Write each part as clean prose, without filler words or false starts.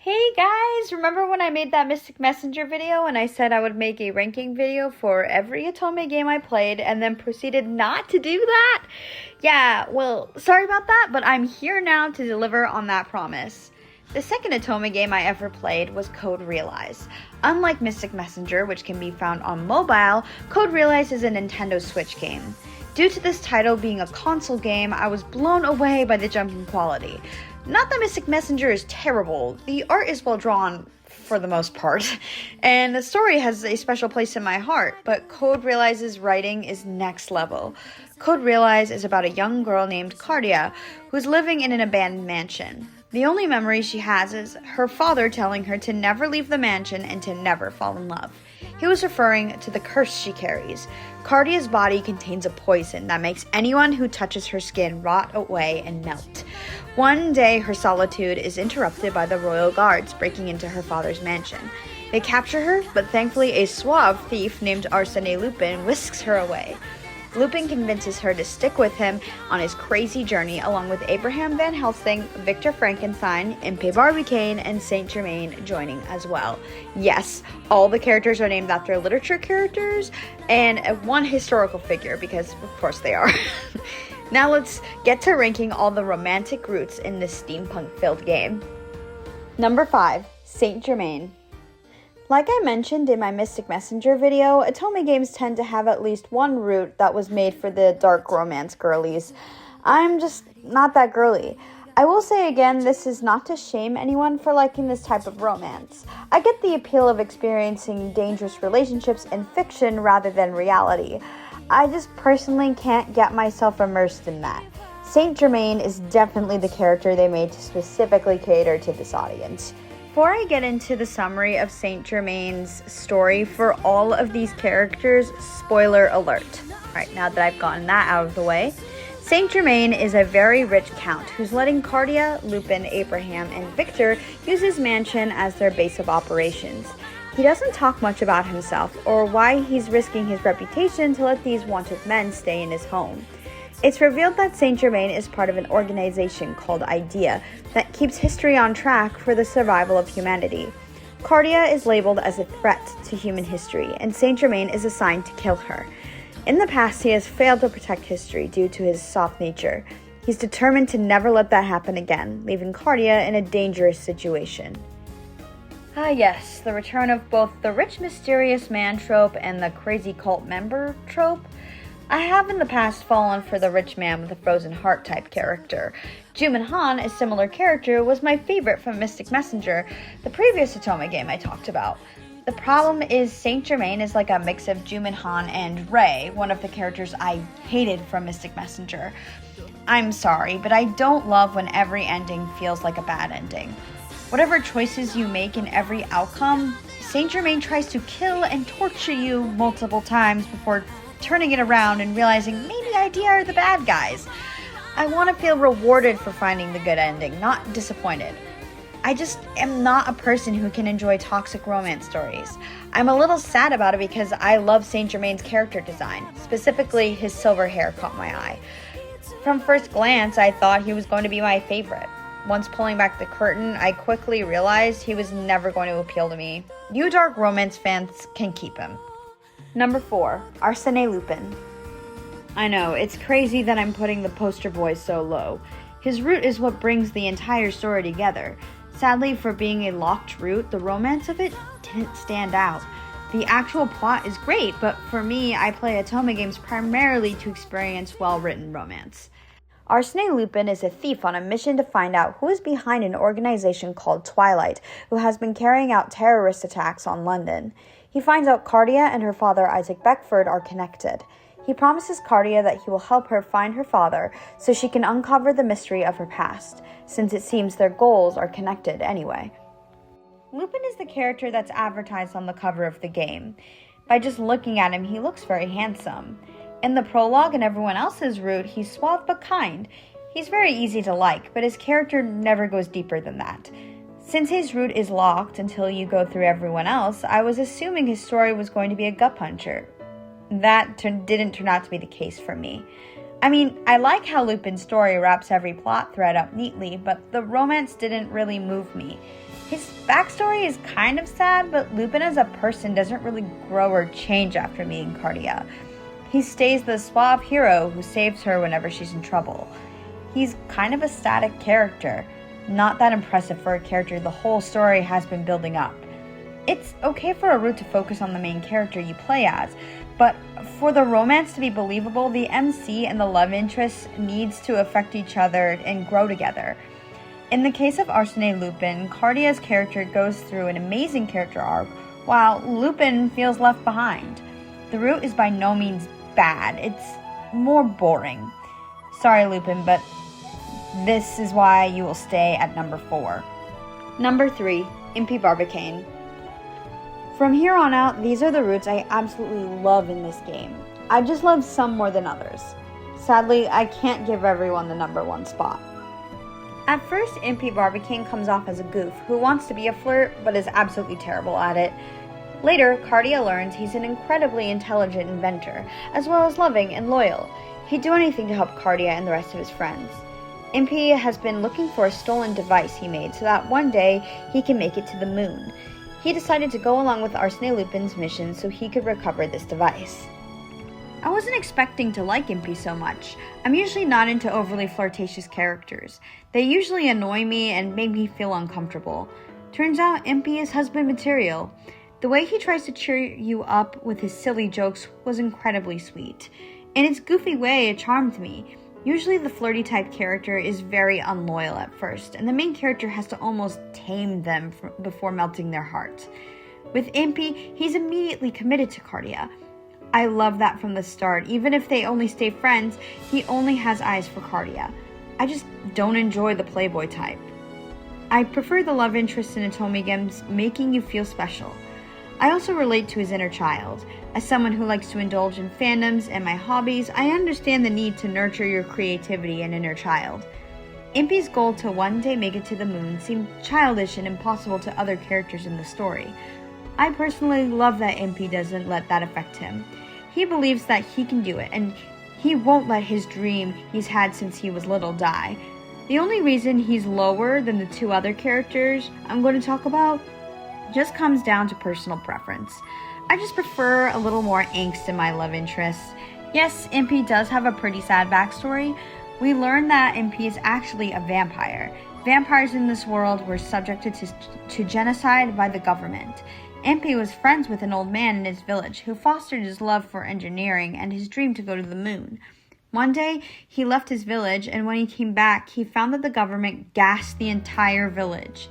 Hey guys, remember when I made that Mystic Messenger video and I said I would make a ranking video for every Otome game I played and then proceeded not to do that? Yeah, well, sorry about that, but I'm here now to deliver on that promise. The second Otome game I ever played was Code Realize. Unlike Mystic Messenger, which can be found on mobile, Code Realize is a Nintendo Switch game. Due to this title being a console game, I was blown away by the jump in quality. Not that Mystic Messenger is terrible, the art is well drawn for the most part, and the story has a special place in my heart, but Code Realize's writing is next level. Code Realize is about a young girl named Cardia who's living in an abandoned mansion. The only memory she has is her father telling her to never leave the mansion and to never fall in love. He was referring to the curse she carries. Cardia's body contains a poison that makes anyone who touches her skin rot away and melt. One day, her solitude is interrupted by the royal guards breaking into her father's mansion. They capture her, but thankfully a suave thief named Arsène Lupin whisks her away. Lupin convinces her to stick with him on his crazy journey along with Abraham Van Helsing, Victor Frankenstein, Impey Barbicane, and Saint Germain joining as well. Yes, all the characters are named after literature characters and one historical figure because of course they are. Now let's get to ranking all the romantic roots in this steampunk-filled game. Number 5, Saint Germain. Like I mentioned in my Mystic Messenger video, Otome games tend to have at least one route that was made for the dark romance girlies. I'm just not that girly. I will say again, this is not to shame anyone for liking this type of romance. I get the appeal of experiencing dangerous relationships in fiction rather than reality. I just personally can't get myself immersed in that. Saint Germain is definitely the character they made to specifically cater to this audience. Before I get into the summary of Saint Germain's story for all of these characters, spoiler alert. Alright, now that I've gotten that out of the way, Saint Germain is a very rich count who's letting Cardia, Lupin, Abraham, and Victor use his mansion as their base of operations. He doesn't talk much about himself or why he's risking his reputation to let these wanted men stay in his home. It's revealed that Saint Germain is part of an organization called IDEA that keeps history on track for the survival of humanity. Cardia is labeled as a threat to human history, and Saint Germain is assigned to kill her. In the past, he has failed to protect history due to his soft nature. He's determined to never let that happen again, leaving Cardia in a dangerous situation. Ah yes, the return of both the rich mysterious man trope and the crazy cult member trope. I have in the past fallen for the rich man with a frozen heart type character. Juman Han, a similar character, was my favorite from Mystic Messenger, the previous Otome game I talked about. The problem is Saint Germain is like a mix of Juman Han and Ray, one of the characters I hated from Mystic Messenger. I'm sorry, but I don't love when every ending feels like a bad ending. Whatever choices you make in every outcome, Saint Germain tries to kill and torture you multiple times before turning it around and realizing maybe IDEA are the bad guys. I want to feel rewarded for finding the good ending, not disappointed. I just am not a person who can enjoy toxic romance stories. I'm a little sad about it because I love Saint Germain's character design. Specifically, his silver hair caught my eye. From first glance, I thought he was going to be my favorite. Once pulling back the curtain, I quickly realized he was never going to appeal to me. You dark romance fans can keep him. Number 4, Arsène Lupin. I know, it's crazy that I'm putting the poster boy so low. His route is what brings the entire story together. Sadly, for being a locked route, the romance of it didn't stand out. The actual plot is great, but for me, I play Otome games primarily to experience well-written romance. Arsène Lupin is a thief on a mission to find out who is behind an organization called Twilight, who has been carrying out terrorist attacks on London. He finds out Cardia and her father Isaac Beckford are connected. He promises Cardia that he will help her find her father so she can uncover the mystery of her past, since it seems their goals are connected anyway. Lupin is the character that's advertised on the cover of the game. By just looking at him, he looks very handsome. In the prologue and everyone else's route, he's suave but kind. He's very easy to like, but his character never goes deeper than that. Since his route is locked until you go through everyone else, I was assuming his story was going to be a gut puncher. That didn't turn out to be the case for me. I mean, I like how Lupin's story wraps every plot thread up neatly, but the romance didn't really move me. His backstory is kind of sad, but Lupin as a person doesn't really grow or change after meeting Cardia. He stays the suave hero who saves her whenever she's in trouble. He's kind of a static character, not that impressive for a character the whole story has been building up. It's okay for a route to focus on the main character you play as, but for the romance to be believable, the MC and the love interest needs to affect each other and grow together. In the case of Arsène Lupin, Cardia's character goes through an amazing character arc, while Lupin feels left behind. The route is by no means bad, it's more boring. Sorry Lupin, but this is why you will stay at number 4. Number 3, Impy Barbicane. From here on out, these are the routes I absolutely love in this game. I just love some more than others. Sadly, I can't give everyone the number 1 spot. At first, Impy Barbicane comes off as a goof who wants to be a flirt but is absolutely terrible at it. Later, Cardia learns he's an incredibly intelligent inventor, as well as loving and loyal. He'd do anything to help Cardia and the rest of his friends. Impy has been looking for a stolen device he made so that one day he can make it to the moon. He decided to go along with Arsène Lupin's mission so he could recover this device. I wasn't expecting to like Impy so much. I'm usually not into overly flirtatious characters. They usually annoy me and make me feel uncomfortable. Turns out Impy is husband material. The way he tries to cheer you up with his silly jokes was incredibly sweet. In its goofy way, it charmed me. Usually the flirty type character is very unloyal at first, and the main character has to almost tame them before melting their heart. With Impy, he's immediately committed to Cardia. I love that from the start. Even if they only stay friends, he only has eyes for Cardia. I just don't enjoy the playboy type. I prefer the love interest in Otome games making you feel special. I also relate to his inner child. As someone who likes to indulge in fandoms and my hobbies, I understand the need to nurture your creativity and inner child. Impy's goal to one day make it to the moon seemed childish and impossible to other characters in the story. I personally love that Impy doesn't let that affect him. He believes that he can do it, and he won't let his dream he's had since he was little die. The only reason he's lower than the 2 other characters I'm going to talk about just comes down to personal preference. I just prefer a little more angst in my love interests. Yes, Impy does have a pretty sad backstory. We learn that Impy is actually a vampire. Vampires in this world were subjected to genocide by the government. Impy was friends with an old man in his village who fostered his love for engineering and his dream to go to the moon. One day, he left his village, and when he came back, he found that the government gassed the entire village.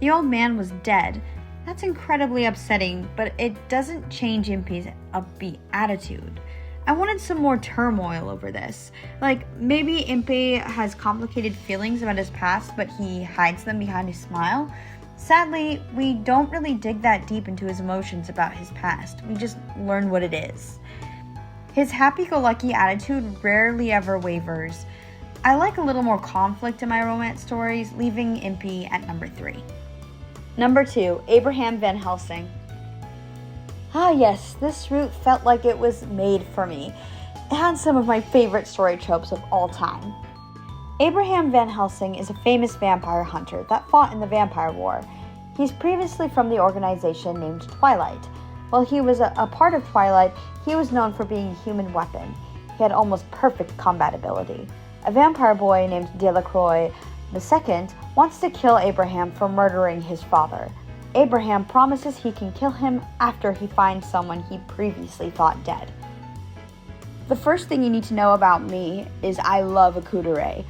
The old man was dead. That's incredibly upsetting, but it doesn't change Impy's upbeat attitude. I wanted some more turmoil over this. Like, maybe Impy has complicated feelings about his past, but he hides them behind his smile. Sadly, we don't really dig that deep into his emotions about his past. We just learn what it is. His happy-go-lucky attitude rarely ever wavers. I like a little more conflict in my romance stories, leaving Impy at number 3. Number 2, Abraham Van Helsing. Ah yes, this route felt like it was made for me. It had some of my favorite story tropes of all time. Abraham Van Helsing is a famous vampire hunter that fought in the Vampire War. He's previously from the organization named Twilight. While he was a part of Twilight, he was known for being a human weapon. He had almost perfect combat ability. A vampire boy named Delacroix II wants to kill Abraham for murdering his father. Abraham promises he can kill him after he finds someone he previously thought dead. The first thing you need to know about me is I love a kudere.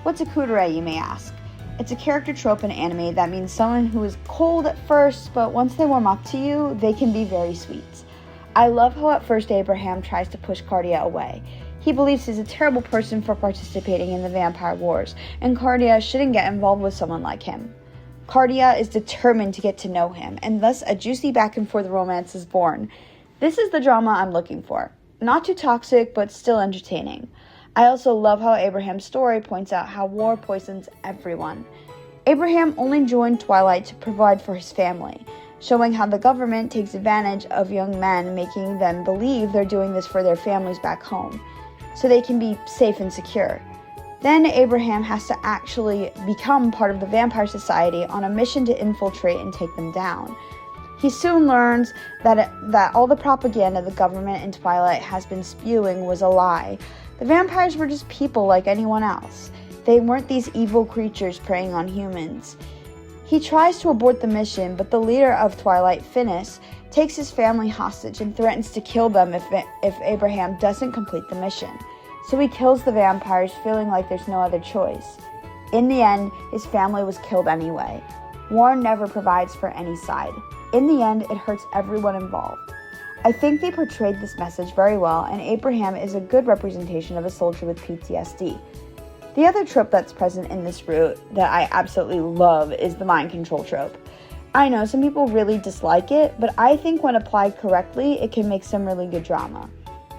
What's a kudere, you may ask? It's a character trope in anime that means someone who is cold at first, but once they warm up to you, they can be very sweet. I love how at first Abraham tries to push Cardia away. He believes he's a terrible person for participating in the vampire wars, and Cardia shouldn't get involved with someone like him. Cardia is determined to get to know him, and thus a juicy back and forth romance is born. This is the drama I'm looking for. Not too toxic, but still entertaining. I also love how Abraham's story points out how war poisons everyone. Abraham only joined Twilight to provide for his family, showing how the government takes advantage of young men, making them believe they're doing this for their families back home, so they can be safe and secure. Then Abraham has to actually become part of the Vampire Society on a mission to infiltrate and take them down. He soon learns that all the propaganda the government in Twilight has been spewing was a lie. The vampires were just people like anyone else. They weren't these evil creatures preying on humans. He tries to abort the mission, but the leader of Twilight, Finis, takes his family hostage and threatens to kill them if Abraham doesn't complete the mission. So he kills the vampires, feeling like there's no other choice. In the end, his family was killed anyway. War never provides for any side. In the end, it hurts everyone involved. I think they portrayed this message very well, and Abraham is a good representation of a soldier with PTSD. The other trope that's present in this route that I absolutely love is the mind control trope. I know some people really dislike it, but I think when applied correctly, it can make some really good drama.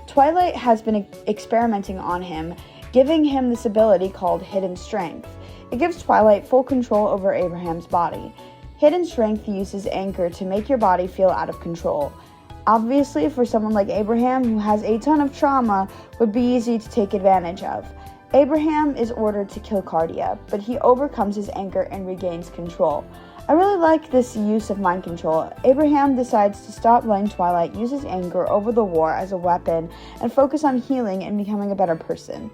Twilight has been experimenting on him, giving him this ability called Hidden Strength. It gives Twilight full control over Abraham's body. Hidden Strength uses anger to make your body feel out of control. Obviously, for someone like Abraham, who has a ton of trauma, would be easy to take advantage of. Abraham is ordered to kill Cardia, but he overcomes his anger and regains control. I really like this use of mind control. Abraham decides to stop letting Twilight use his anger over the war as a weapon and focus on healing and becoming a better person.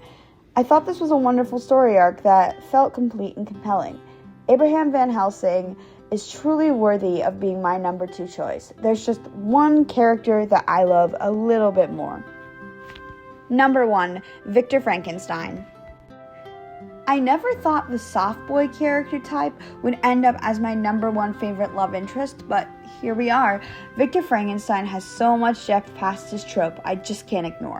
I thought this was a wonderful story arc that felt complete and compelling. Abraham Van Helsing is truly worthy of being my number 2 choice. There's just one character that I love a little bit more. Number 1, Victor Frankenstein. I never thought the soft boy character type would end up as my number 1 favorite love interest, but here we are. Victor Frankenstein has so much depth past his trope I just can't ignore.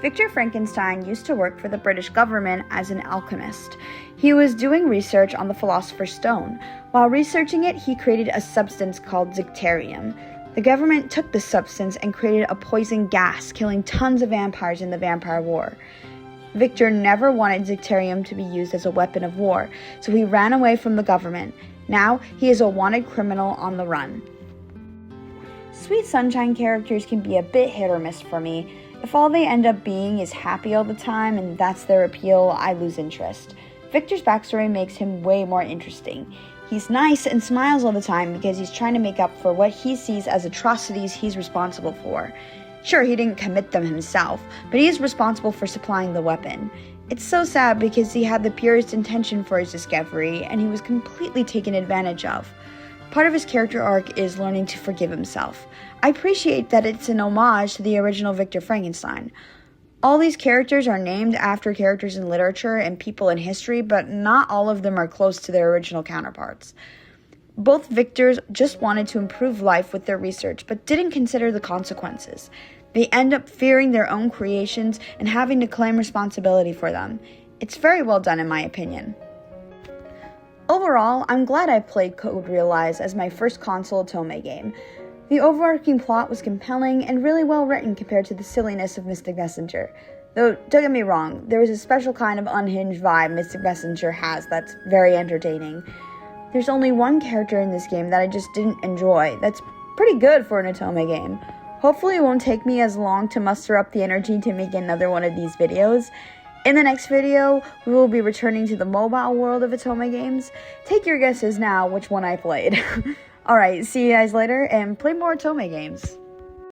Victor Frankenstein used to work for the British government as an alchemist. He was doing research on the Philosopher's Stone. While researching it, he created a substance called Zicterium. The government took this substance and created a poison gas, killing tons of vampires in the Vampire War. Victor never wanted Zicterium to be used as a weapon of war, so he ran away from the government. Now, he is a wanted criminal on the run. Sweet Sunshine characters can be a bit hit or miss for me. If all they end up being is happy all the time and that's their appeal, I lose interest. Victor's backstory makes him way more interesting. He's nice and smiles all the time because he's trying to make up for what he sees as atrocities he's responsible for. Sure, he didn't commit them himself, but he is responsible for supplying the weapon. It's so sad because he had the purest intention for his discovery and he was completely taken advantage of. Part of his character arc is learning to forgive himself. I appreciate that it's an homage to the original Victor Frankenstein. All these characters are named after characters in literature and people in history, but not all of them are close to their original counterparts. Both Victors just wanted to improve life with their research, but didn't consider the consequences. They end up fearing their own creations and having to claim responsibility for them. It's very well done in my opinion. Overall, I'm glad I played Code Realize as my first console Otome game. The overarching plot was compelling and really well written compared to the silliness of Mystic Messenger. Though, don't get me wrong, there is a special kind of unhinged vibe Mystic Messenger has that's very entertaining. There's only one character in this game that I just didn't enjoy. That's pretty good for an Otome game. Hopefully it won't take me as long to muster up the energy to make another one of these videos. In the next video, we will be returning to the mobile world of Otome games. Take your guesses now which one I played. Alright, see you guys later, and play more Otome games.